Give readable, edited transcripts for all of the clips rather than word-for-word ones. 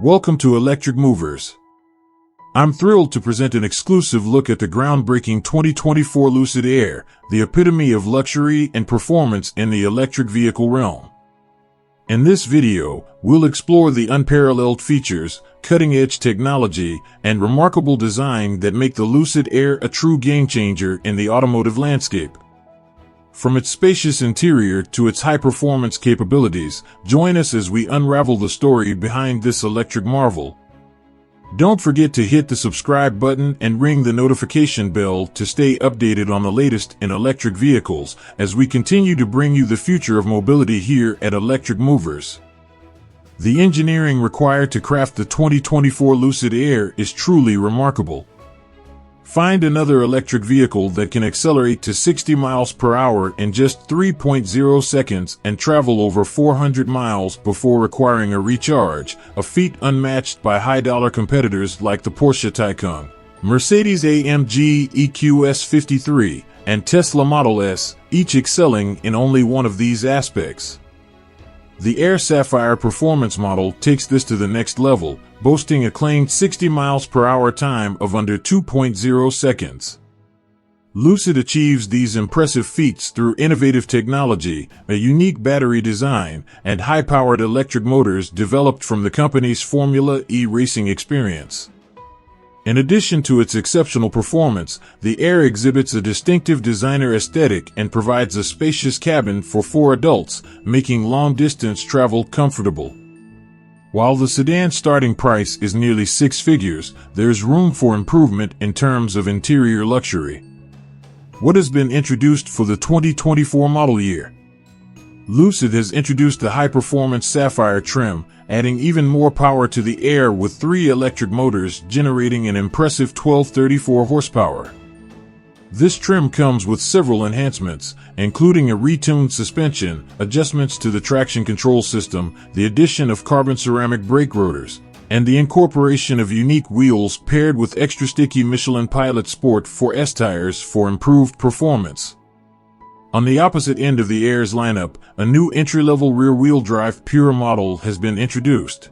Welcome to Electric Movers. I'm thrilled to present an exclusive look at the groundbreaking 2024 Lucid Air, the epitome of luxury and performance in the electric vehicle realm. In this video, we'll explore the unparalleled features, cutting-edge technology, and remarkable design that make the Lucid Air a true game-changer in the automotive landscape. From its spacious interior to its high-performance capabilities, join us as we unravel the story behind this electric marvel. Don't forget to hit the subscribe button and ring the notification bell to stay updated on the latest in electric vehicles as we continue to bring you the future of mobility here at Electric Movers. The engineering required to craft the 2024 Lucid Air is truly remarkable. Find another electric vehicle that can accelerate to 60 miles per hour in just 3.0 seconds and travel over 400 miles before requiring a recharge, a feat unmatched by high-dollar competitors like the Porsche Taycan, Mercedes-AMG EQS 53, and Tesla Model S, each excelling in only one of these aspects. The Air Sapphire performance model takes this to the next level, boasting a claimed 60 miles per hour time of under 2.0 seconds. Lucid achieves these impressive feats through innovative technology, a unique battery design, and high-powered electric motors developed from the company's Formula E racing experience. In addition to its exceptional performance, the Air exhibits a distinctive designer aesthetic and provides a spacious cabin for 4 adults, making long-distance travel comfortable. While the sedan starting price is nearly 6 figures, there's room for improvement in terms of interior luxury. What has been introduced for the 2024 model year? Lucid has introduced the high-performance Sapphire trim, adding even more power to the Air with 3 electric motors generating an impressive 1234 horsepower. This trim comes with several enhancements, including a retuned suspension, adjustments to the traction control system, the addition of carbon ceramic brake rotors, and the incorporation of unique wheels paired with extra sticky Michelin Pilot Sport 4S tires for improved performance. On the opposite end of the Air's lineup, a new entry-level rear-wheel drive Pure model has been introduced.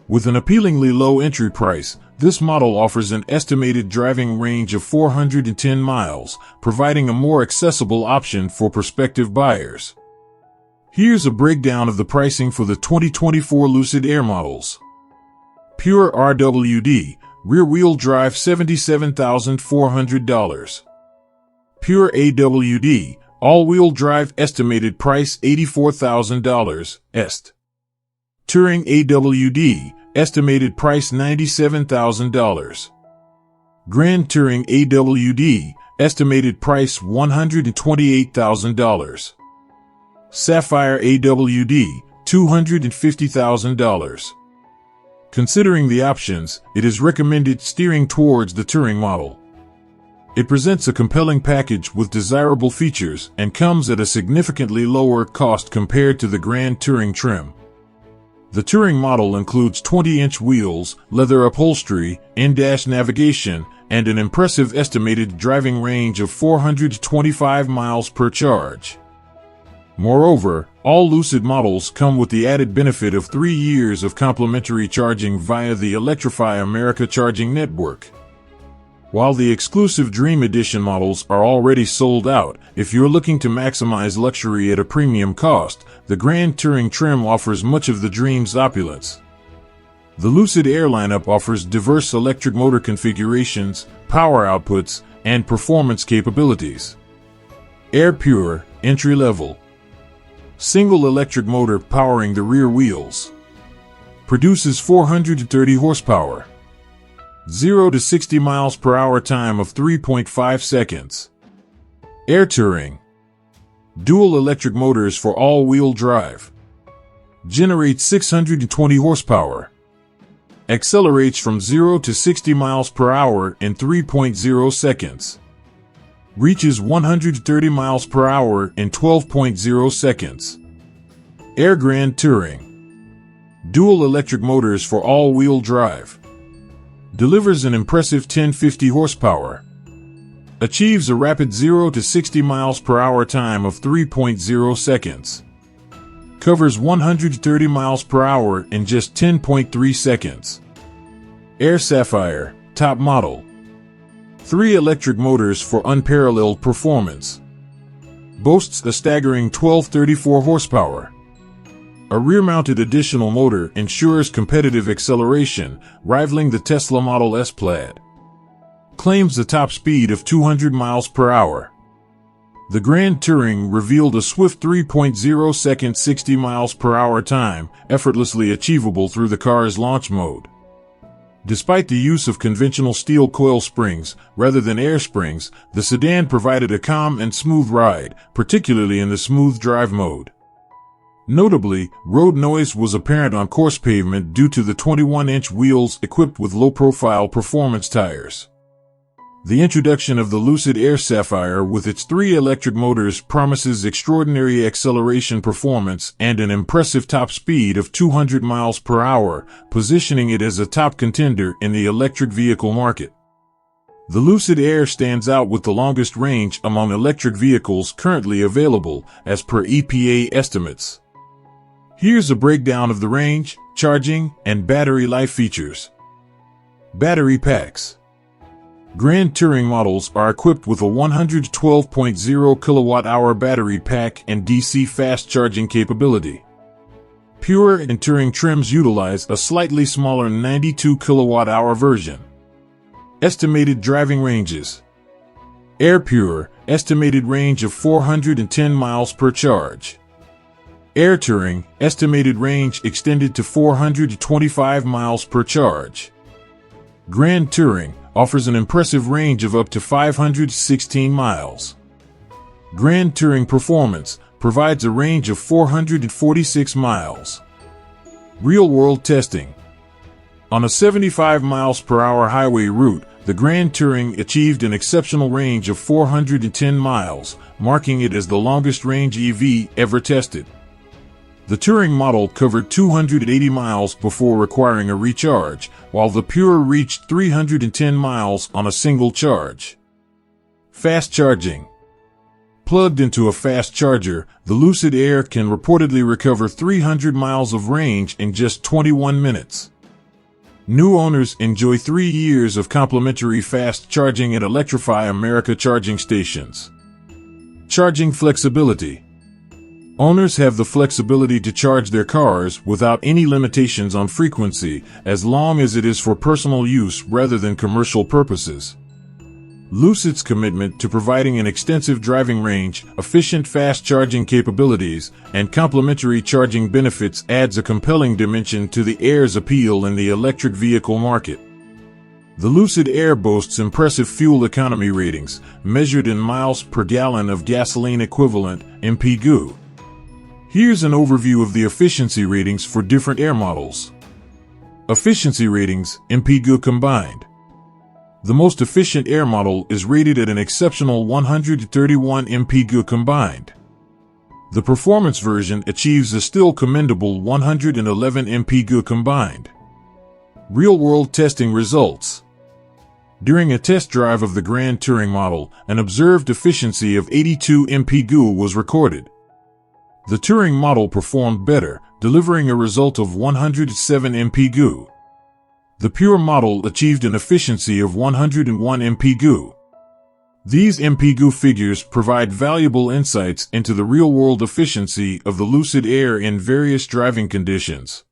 With an appealingly low entry price, this model offers an estimated driving range of 410 miles, providing a more accessible option for prospective buyers. Here's a breakdown of the pricing for the 2024 Lucid Air models. Pure RWD, rear-wheel drive $77,400. Pure AWD, all-wheel drive estimated price $84,000, Est. Touring AWD, estimated price $97,000. Grand Touring AWD, estimated price $128,000. Sapphire AWD, $250,000. Considering the options, it is recommended steering towards the Touring model. It presents a compelling package with desirable features and comes at a significantly lower cost compared to the Grand Touring trim. The Touring model includes 20-inch wheels, leather upholstery, in-dash navigation, and an impressive estimated driving range of 425 miles per charge. Moreover, all Lucid models come with the added benefit of 3 years of complimentary charging via the Electrify America charging network. While the exclusive Dream Edition models are already sold out, if you're looking to maximize luxury at a premium cost, the Grand Touring trim offers much of the dream's opulence. The Lucid Air lineup offers diverse electric motor configurations, power outputs, and performance capabilities. Air Pure, entry-level. Single electric motor powering the rear wheels. Produces 430 horsepower. 0 to 60 miles per hour time of 3.5 seconds. Air Touring. Dual electric motors for all-wheel drive. Generates 620 horsepower. Accelerates from 0 to 60 miles per hour in 3.0 seconds. Reaches 130 miles per hour in 12.0 seconds. Air Grand Touring. Dual electric motors for all-wheel drive. Delivers an impressive 1050 horsepower. Achieves a rapid 0 to 60 miles per hour time of 3.0 seconds. Covers 130 miles per hour in just 10.3 seconds. Air Sapphire, top model. 3 electric motors for unparalleled performance. Boasts a staggering 1234 horsepower. A rear-mounted additional motor ensures competitive acceleration, rivaling the Tesla Model S Plaid. Claims a top speed of 200 miles per hour. The Grand Touring revealed a swift 3.0-second 60 miles per hour time, effortlessly achievable through the car's launch mode. Despite the use of conventional steel coil springs rather than air springs, the sedan provided a calm and smooth ride, particularly in the smooth drive mode. Notably, road noise was apparent on coarse pavement due to the 21-inch wheels equipped with low-profile performance tires. The introduction of the Lucid Air Sapphire with its 3 electric motors promises extraordinary acceleration performance and an impressive top speed of 200 miles per hour, positioning it as a top contender in the electric vehicle market. The Lucid Air stands out with the longest range among electric vehicles currently available, as per EPA estimates. Here's a breakdown of the range, charging, and battery life features. Battery packs. Grand Touring models are equipped with a 112.0 kilowatt-hour battery pack and DC fast charging capability. Pure and Touring trims utilize a slightly smaller 92 kilowatt-hour version. Estimated driving ranges. Air Pure, estimated range of 410 miles per charge. Air Touring, estimated range extended to 425 miles per charge. Grand Touring offers an impressive range of up to 516 miles. Grand Touring Performance provides a range of 446 miles. Real-world testing. On a 75 miles per hour highway route, the Grand Touring achieved an exceptional range of 410 miles, marking it as the longest range EV ever tested. The Touring model covered 280 miles before requiring a recharge, while the Pure reached 310 miles on a single charge. Fast charging. Plugged into a fast charger, the Lucid Air can reportedly recover 300 miles of range in just 21 minutes. New owners enjoy 3 years of complimentary fast charging at Electrify America charging stations. Charging flexibility. Owners have the flexibility to charge their cars without any limitations on frequency, as long as it is for personal use rather than commercial purposes. Lucid's commitment to providing an extensive driving range, efficient fast charging capabilities, and complimentary charging benefits adds a compelling dimension to the Air's appeal in the electric vehicle market. The Lucid Air boasts impressive fuel economy ratings, measured in miles per gallon of gasoline equivalent, MPG. Here's an overview of the efficiency ratings for different Air models. Efficiency ratings, MPG combined. The most efficient Air model is rated at an exceptional 131 MPG combined. The performance version achieves a still commendable 111 MPG combined. Real-world testing results. During a test drive of the Grand Touring model, an observed efficiency of 82 MPG was recorded. The Touring model performed better, delivering a result of 107 MPG. The Pure model achieved an efficiency of 101 MPG. These MPG figures provide valuable insights into the real-world efficiency of the Lucid Air in various driving conditions.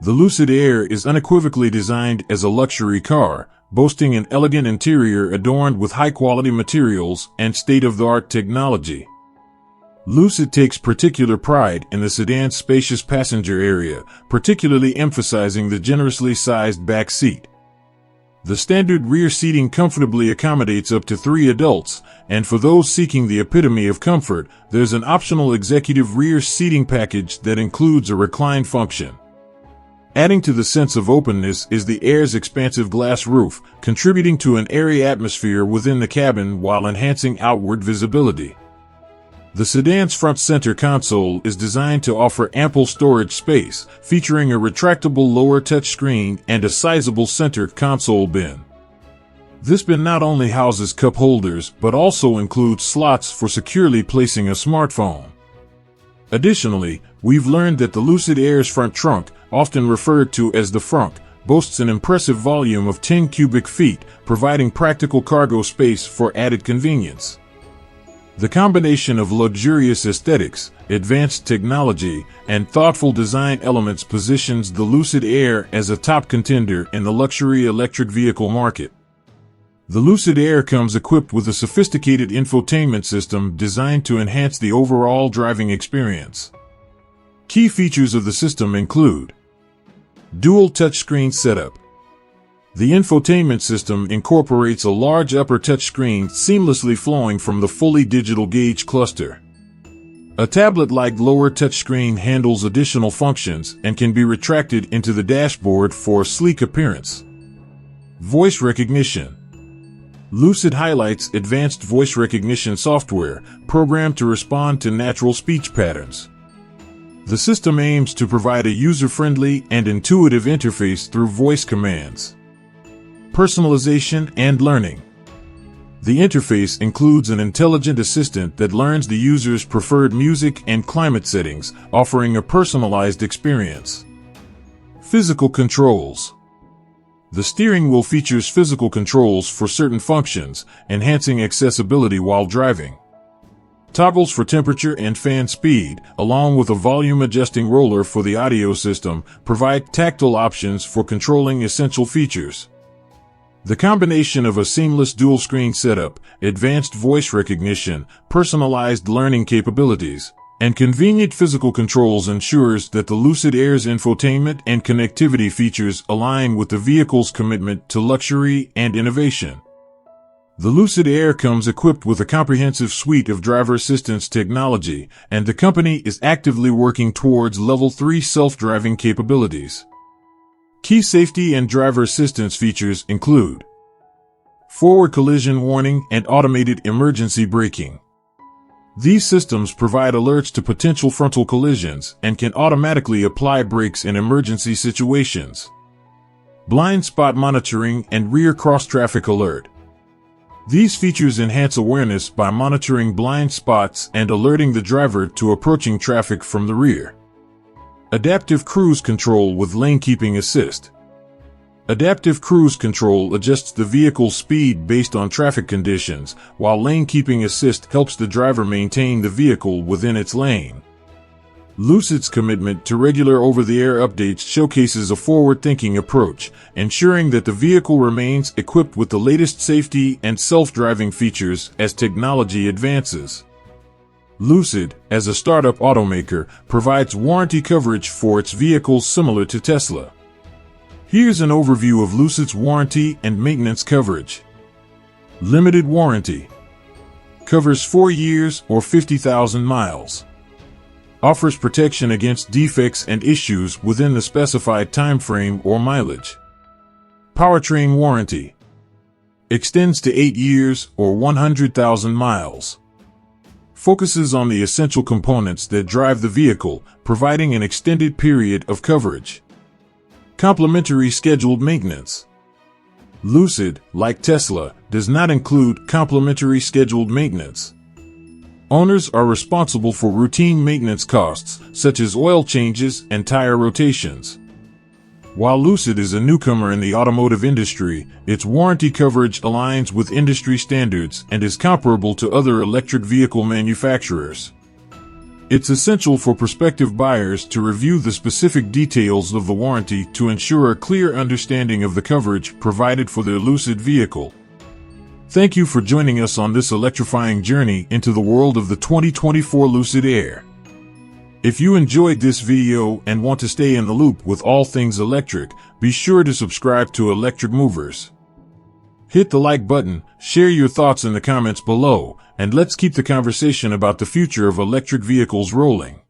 The Lucid Air is unequivocally designed as a luxury car, boasting an elegant interior adorned with high-quality materials and state-of-the-art technology. Lucid takes particular pride in the sedan's spacious passenger area, particularly emphasizing the generously sized back seat. The standard rear seating comfortably accommodates up to 3 adults, and for those seeking the epitome of comfort, there's an optional executive rear seating package that includes a recline function. Adding to the sense of openness is the Air's expansive glass roof, contributing to an airy atmosphere within the cabin while enhancing outward visibility. The sedan's front center console is designed to offer ample storage space, featuring a retractable lower touchscreen and a sizable center console bin. This bin not only houses cup holders, but also includes slots for securely placing a smartphone. Additionally, we've learned that the Lucid Air's front trunk, often referred to as the frunk, boasts an impressive volume of 10 cubic feet, providing practical cargo space for added convenience. The combination of luxurious aesthetics, advanced technology, and thoughtful design elements positions the Lucid Air as a top contender in the luxury electric vehicle market. The Lucid Air comes equipped with a sophisticated infotainment system designed to enhance the overall driving experience. Key features of the system include dual touchscreen setup. The infotainment system incorporates a large upper touchscreen seamlessly flowing from the fully digital gauge cluster. A tablet-like lower touchscreen handles additional functions and can be retracted into the dashboard for a sleek appearance. Voice recognition. Lucid highlights advanced voice recognition software programmed to respond to natural speech patterns. The system aims to provide a user-friendly and intuitive interface through voice commands. Personalization and learning. The interface includes an intelligent assistant that learns the user's preferred music and climate settings, offering a personalized experience. Physical controls. The steering wheel features physical controls for certain functions, enhancing accessibility while driving. Toggles for temperature and fan speed, along with a volume-adjusting roller for the audio system, provide tactile options for controlling essential features. The combination of a seamless dual-screen setup, advanced voice recognition, personalized learning capabilities, and convenient physical controls ensures that the Lucid Air's infotainment and connectivity features align with the vehicle's commitment to luxury and innovation. The Lucid Air comes equipped with a comprehensive suite of driver assistance technology, and the company is actively working towards Level 3 self-driving capabilities. Key safety and driver assistance features include forward collision warning and automated emergency braking. These systems provide alerts to potential frontal collisions and can automatically apply brakes in emergency situations. Blind spot monitoring and rear cross-traffic alert. These features enhance awareness by monitoring blind spots and alerting the driver to approaching traffic from the rear. Adaptive cruise control with lane keeping assist. Adaptive cruise control adjusts the vehicle's speed based on traffic conditions, while lane keeping assist helps the driver maintain the vehicle within its lane. Lucid's commitment to regular over-the-air updates showcases a forward-thinking approach, ensuring that the vehicle remains equipped with the latest safety and self-driving features as technology advances. Lucid, as a startup automaker, provides warranty coverage for its vehicles similar to Tesla. Here's an overview of Lucid's warranty and maintenance coverage. Limited warranty. Covers 4 years or 50,000 miles. Offers protection against defects and issues within the specified time frame or mileage. Powertrain warranty. Extends to 8 years or 100,000 miles. Focuses on the essential components that drive the vehicle, providing an extended period of coverage. Complimentary scheduled maintenance. Lucid, like Tesla, does not include complimentary scheduled maintenance. Owners are responsible for routine maintenance costs, such as oil changes and tire rotations. While Lucid is a newcomer in the automotive industry, its warranty coverage aligns with industry standards and is comparable to other electric vehicle manufacturers. It's essential for prospective buyers to review the specific details of the warranty to ensure a clear understanding of the coverage provided for their Lucid vehicle. Thank you for joining us on this electrifying journey into the world of the 2024 Lucid Air. If you enjoyed this video and want to stay in the loop with all things electric, be sure to subscribe to Electric Movers. Hit the like button, share your thoughts in the comments below, and let's keep the conversation about the future of electric vehicles rolling.